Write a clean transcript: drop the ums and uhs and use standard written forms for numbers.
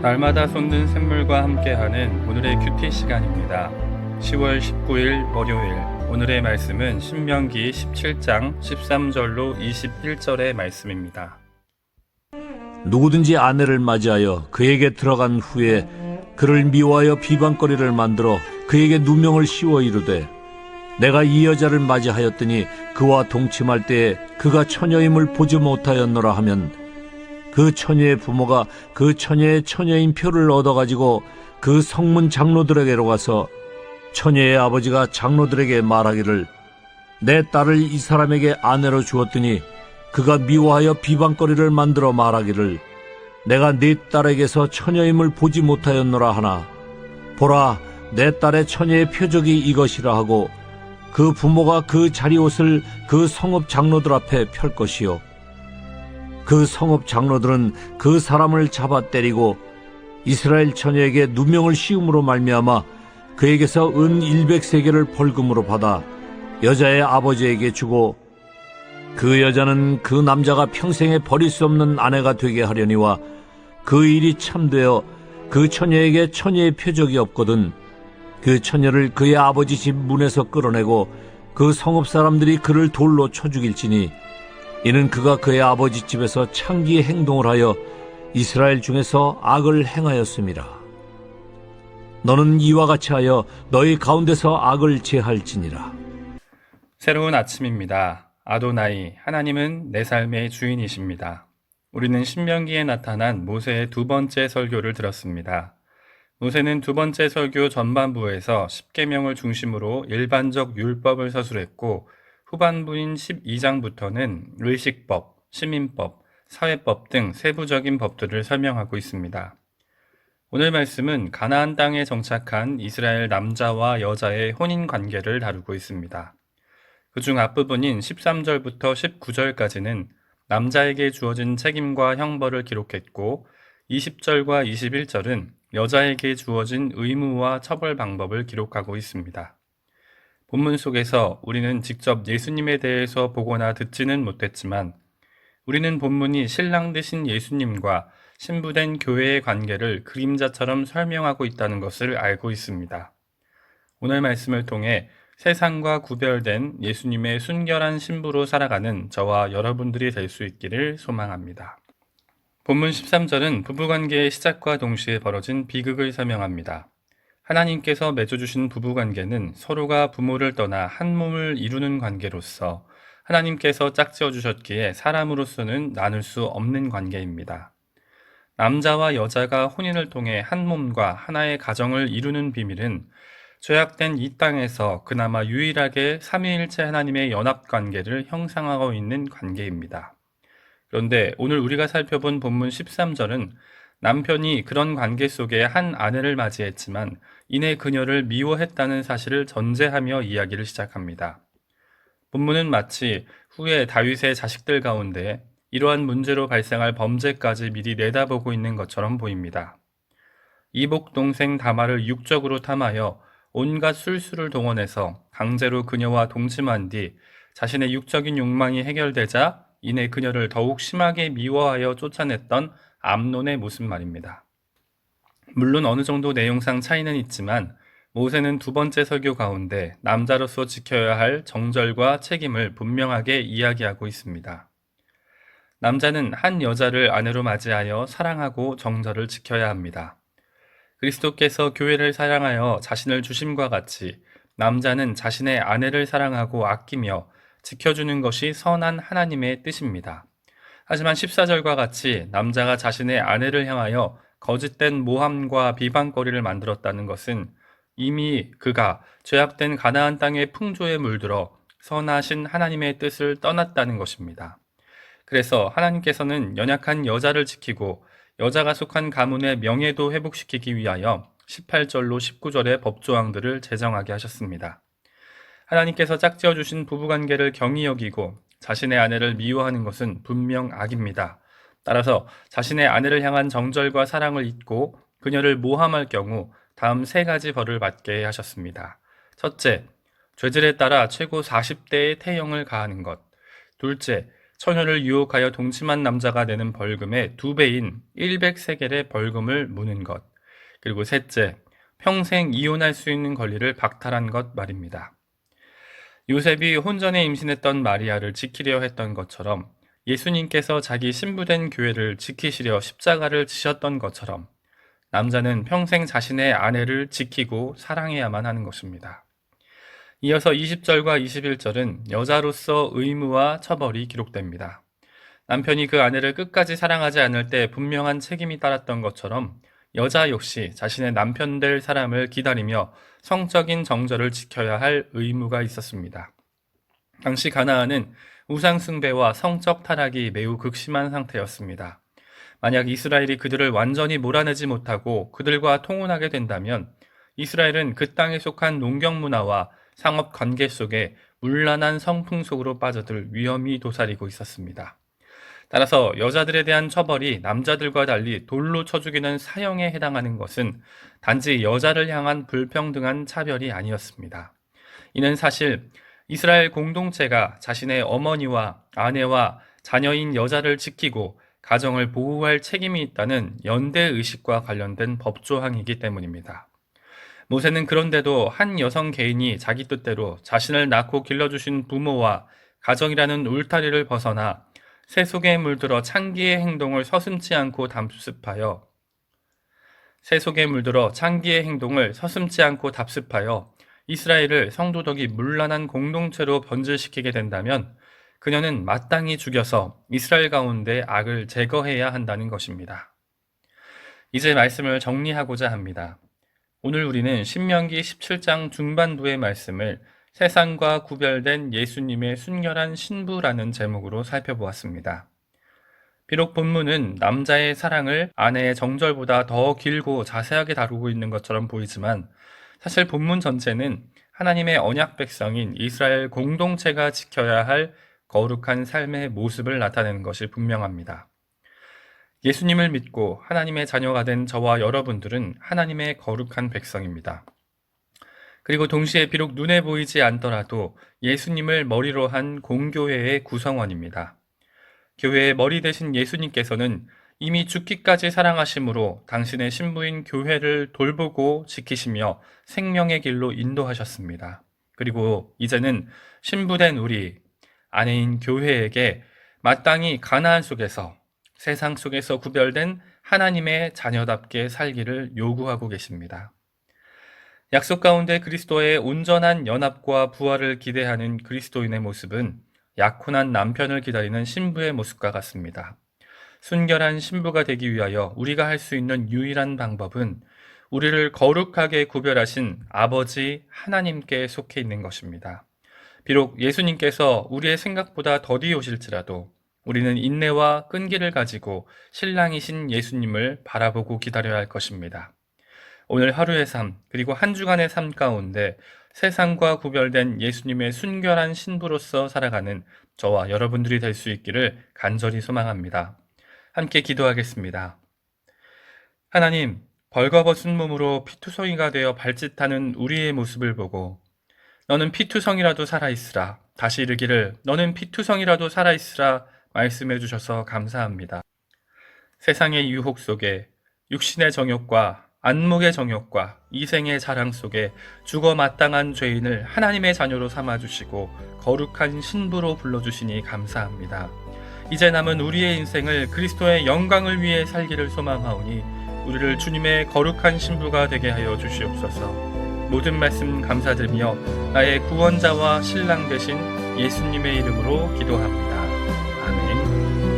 날마다 솟는 샘물과 함께하는 오늘의 큐티 시간입니다. 10월 19일 월요일, 오늘의 말씀은 신명기 17장 13절로 21절의 말씀입니다. 누구든지 아내를 맞이하여 그에게 들어간 후에 그를 미워하여 비방거리를 만들어 그에게 누명을 씌워 이르되 내가 이 여자를 맞이하였더니 그와 동침할 때에 그가 처녀임을 보지 못하였노라 하면 그 처녀의 부모가 그 처녀의 처녀인 표를 얻어가지고 그 성문 장로들에게로 가서 처녀의 아버지가 장로들에게 말하기를 내 딸을 이 사람에게 아내로 주었더니 그가 미워하여 비방거리를 만들어 말하기를 내가 네 딸에게서 처녀임을 보지 못하였노라 하나 보라 내 딸의 처녀의 표적이 이것이라 하고 그 부모가 그 자리옷을 그 성읍 장로들 앞에 펼 것이요 그 성읍 장로들은 그 사람을 잡아 때리고 이스라엘 처녀에게 누명을 씌움으로 말미암아 그에게서 은 100세겔을 벌금으로 받아 여자의 아버지에게 주고 그 여자는 그 남자가 평생에 버릴 수 없는 아내가 되게 하려니와 그 일이 참되어 그 처녀에게 처녀의 표적이 없거든 그 처녀를 그의 아버지 집 문에서 끌어내고 그 성읍 사람들이 그를 돌로 쳐 죽일지니 이는 그가 그의 아버지 집에서 창기의 행동을 하여 이스라엘 중에서 악을 행하였음이라. 너는 이와 같이 하여 너희 가운데서 악을 제할지니라. 새로운 아침입니다. 아도나이, 하나님은 내 삶의 주인이십니다. 우리는 신명기에 나타난 모세의 두 번째 설교를 들었습니다. 모세는 두 번째 설교 전반부에서 십계명을 중심으로 일반적 율법을 서술했고 후반부인 12장부터는 의식법, 시민법, 사회법 등 세부적인 법들을 설명하고 있습니다. 오늘 말씀은 가나안 땅에 정착한 이스라엘 남자와 여자의 혼인 관계를 다루고 있습니다. 그중 앞부분인 13절부터 19절까지는 남자에게 주어진 책임과 형벌을 기록했고 20절과 21절은 여자에게 주어진 의무와 처벌 방법을 기록하고 있습니다. 본문 속에서 우리는 직접 예수님에 대해서 보거나 듣지는 못했지만 우리는 본문이 신랑 되신 예수님과 신부된 교회의 관계를 그림자처럼 설명하고 있다는 것을 알고 있습니다. 오늘 말씀을 통해 세상과 구별된 예수님의 순결한 신부로 살아가는 저와 여러분들이 될 수 있기를 소망합니다. 본문 13절은 부부관계의 시작과 동시에 벌어진 비극을 설명합니다. 하나님께서 맺어주신 부부관계는 서로가 부모를 떠나 한 몸을 이루는 관계로서 하나님께서 짝지어 주셨기에 사람으로서는 나눌 수 없는 관계입니다. 남자와 여자가 혼인을 통해 한 몸과 하나의 가정을 이루는 비밀은 죄악된 이 땅에서 그나마 유일하게 삼위일체 하나님의 연합관계를 형상하고 있는 관계입니다. 그런데 오늘 우리가 살펴본 본문 13절은 남편이 그런 관계 속에 한 아내를 맞이했지만 이내 그녀를 미워했다는 사실을 전제하며 이야기를 시작합니다. 본문은 마치 후에 다윗의 자식들 가운데 이러한 문제로 발생할 범죄까지 미리 내다보고 있는 것처럼 보입니다. 이복 동생 다말을 육적으로 탐하여 온갖 술수를 동원해서 강제로 그녀와 동침한 뒤 자신의 육적인 욕망이 해결되자 이내 그녀를 더욱 심하게 미워하여 쫓아냈던 암논의 모습 말입니다. 물론 어느 정도 내용상 차이는 있지만 모세는 두 번째 설교 가운데 남자로서 지켜야 할 정절과 책임을 분명하게 이야기하고 있습니다. 남자는 한 여자를 아내로 맞이하여 사랑하고 정절을 지켜야 합니다. 그리스도께서 교회를 사랑하여 자신을 주심과 같이 남자는 자신의 아내를 사랑하고 아끼며 지켜주는 것이 선한 하나님의 뜻입니다. 하지만 14절과 같이 남자가 자신의 아내를 향하여 거짓된 모함과 비방거리를 만들었다는 것은 이미 그가 죄악된 가나안 땅의 풍조에 물들어 선하신 하나님의 뜻을 떠났다는 것입니다. 그래서 하나님께서는 연약한 여자를 지키고 여자가 속한 가문의 명예도 회복시키기 위하여 18절로 19절의 법조항들을 제정하게 하셨습니다. 하나님께서 짝지어 주신 부부관계를 경히 여기고 자신의 아내를 미워하는 것은 분명 악입니다. 따라서 자신의 아내를 향한 정절과 사랑을 잊고 그녀를 모함할 경우 다음 세 가지 벌을 받게 하셨습니다. 첫째, 죄질에 따라 최고 40대의 태형을 가하는 것. 둘째, 처녀를 유혹하여 동침한 남자가 내는 벌금의 2배인 100세겔의 벌금을 무는 것. 그리고 셋째, 평생 이혼할 수 있는 권리를 박탈한 것 말입니다. 요셉이 혼전에 임신했던 마리아를 지키려 했던 것처럼 예수님께서 자기 신부된 교회를 지키시려 십자가를 지셨던 것처럼 남자는 평생 자신의 아내를 지키고 사랑해야만 하는 것입니다. 이어서 20절과 21절은 여자로서 의무와 처벌이 기록됩니다. 남편이 그 아내를 끝까지 사랑하지 않을 때 분명한 책임이 따랐던 것처럼 여자 역시 자신의 남편 될 사람을 기다리며 성적인 정절을 지켜야 할 의무가 있었습니다. 당시 가나안은 우상 숭배와 성적 타락이 매우 극심한 상태였습니다. 만약 이스라엘이 그들을 완전히 몰아내지 못하고 그들과 통혼하게 된다면 이스라엘은 그 땅에 속한 농경 문화와 상업 관계 속에 문란한 성풍 속으로 빠져들 위험이 도사리고 있었습니다. 따라서 여자들에 대한 처벌이 남자들과 달리 돌로 쳐 죽이는 사형에 해당하는 것은 단지 여자를 향한 불평등한 차별이 아니었습니다. 이는 사실 이스라엘 공동체가 자신의 어머니와 아내와 자녀인 여자를 지키고 가정을 보호할 책임이 있다는 연대의식과 관련된 법조항이기 때문입니다. 모세는 그런데도 한 여성 개인이 자기 뜻대로 자신을 낳고 길러주신 부모와 가정이라는 울타리를 벗어나 새 속에 물들어 창기의 행동을 서슴지 않고 답습하여 이스라엘을 성도덕이 문란한 공동체로 변질시키게 된다면 그녀는 마땅히 죽여서 이스라엘 가운데 악을 제거해야 한다는 것입니다. 이제 말씀을 정리하고자 합니다. 오늘 우리는 신명기 17장 중반부의 말씀을 세상과 구별된 예수님의 순결한 신부라는 제목으로 살펴보았습니다. 비록 본문은 남자의 사랑을 아내의 정절보다 더 길고 자세하게 다루고 있는 것처럼 보이지만 사실 본문 전체는 하나님의 언약 백성인 이스라엘 공동체가 지켜야 할 거룩한 삶의 모습을 나타내는 것이 분명합니다. 예수님을 믿고 하나님의 자녀가 된 저와 여러분들은 하나님의 거룩한 백성입니다. 그리고 동시에 비록 눈에 보이지 않더라도 예수님을 머리로 한 공교회의 구성원입니다. 교회의 머리 되신 예수님께서는 이미 죽기까지 사랑하심으로 당신의 신부인 교회를 돌보고 지키시며 생명의 길로 인도하셨습니다. 그리고 이제는 신부된 우리, 아내인 교회에게 마땅히 가나안 속에서 세상 속에서 구별된 하나님의 자녀답게 살기를 요구하고 계십니다. 약속 가운데 그리스도의 온전한 연합과 부활을 기대하는 그리스도인의 모습은 약혼한 남편을 기다리는 신부의 모습과 같습니다. 순결한 신부가 되기 위하여 우리가 할 수 있는 유일한 방법은 우리를 거룩하게 구별하신 아버지 하나님께 속해 있는 것입니다. 비록 예수님께서 우리의 생각보다 더디 오실지라도 우리는 인내와 끈기를 가지고 신랑이신 예수님을 바라보고 기다려야 할 것입니다. 오늘 하루의 삶, 그리고 한 주간의 삶 가운데 세상과 구별된 예수님의 순결한 신부로서 살아가는 저와 여러분들이 될 수 있기를 간절히 소망합니다. 함께 기도하겠습니다. 하나님, 벌거벗은 몸으로 피투성이가 되어 발짓하는 우리의 모습을 보고 너는 피투성이라도 살아있으라, 다시 이르기를 너는 피투성이라도 살아있으라 말씀해 주셔서 감사합니다. 세상의 유혹 속에 육신의 정욕과 안목의 정욕과 이생의 자랑 속에 죽어 마땅한 죄인을 하나님의 자녀로 삼아주시고 거룩한 신부로 불러주시니 감사합니다. 이제 남은 우리의 인생을 그리스도의 영광을 위해 살기를 소망하오니 우리를 주님의 거룩한 신부가 되게 하여 주시옵소서. 모든 말씀 감사드리며 나의 구원자와 신랑 되신 예수님의 이름으로 기도합니다. 아멘.